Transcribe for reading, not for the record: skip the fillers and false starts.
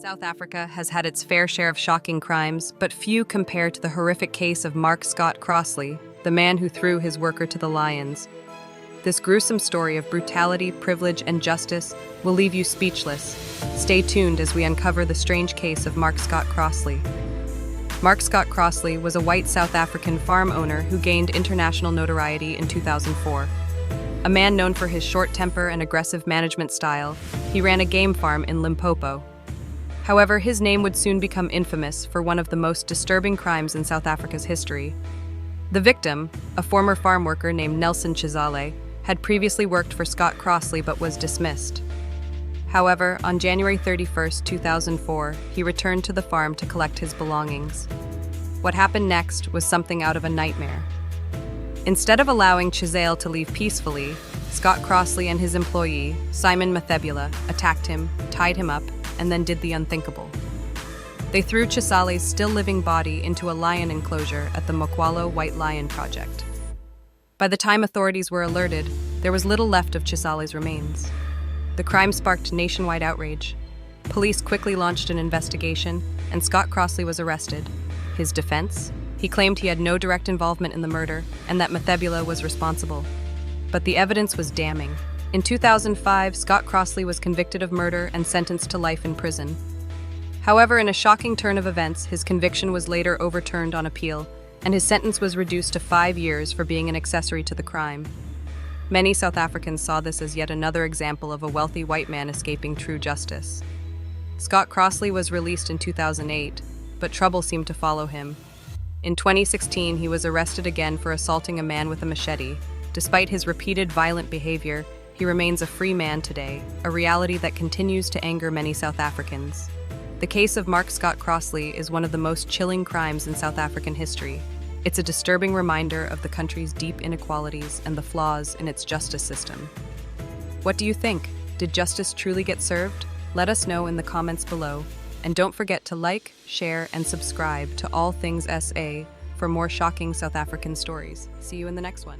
South Africa has had its fair share of shocking crimes, but few compare to the horrific case of Scott-Crossley, the man who threw his worker to the lions. This gruesome story of brutality, privilege, and justice will leave you speechless. Stay tuned as we uncover the strange case of Scott-Crossley. Scott-Crossley was a white South African farm owner who gained international notoriety in 2004. A man known for his short temper and aggressive management style, he ran a game farm in Limpopo. However, his name would soon become infamous for one of the most disturbing crimes in South Africa's history. The victim, a former farm worker named Nelson Chisale, had previously worked for Scott-Crossley but was dismissed. However, on January 31, 2004, he returned to the farm to collect his belongings. What happened next was something out of a nightmare. Instead of allowing Chisale to leave peacefully, Scott-Crossley and his employee, Simon Mathebula, attacked him, tied him up, and then did the unthinkable. They threw Chisale's still-living body into a lion enclosure at the Mokwalo White Lion Project. By the time authorities were alerted, there was little left of Chisale's remains. The crime sparked nationwide outrage. Police quickly launched an investigation, and Scott-Crossley was arrested. His defense? He claimed he had no direct involvement in the murder and that Mathebula was responsible. But the evidence was damning. In 2005, Scott-Crossley was convicted of murder and sentenced to life in prison. However, in a shocking turn of events, his conviction was later overturned on appeal, and his sentence was reduced to 5 years for being an accessory to the crime. Many South Africans saw this as yet another example of a wealthy white man escaping true justice. Scott-Crossley was released in 2008, but trouble seemed to follow him. In 2016, he was arrested again for assaulting a man with a machete. Despite his repeated violent behavior, he remains a free man today, a reality that continues to anger many South Africans. The case of Scott-Crossley is one of the most chilling crimes in South African history. It's a disturbing reminder of the country's deep inequalities and the flaws in its justice system. What do you think? Did justice truly get served? Let us know in the comments below. And don't forget to like, share, and subscribe to All Things SA for more shocking South African stories. See you in the next one.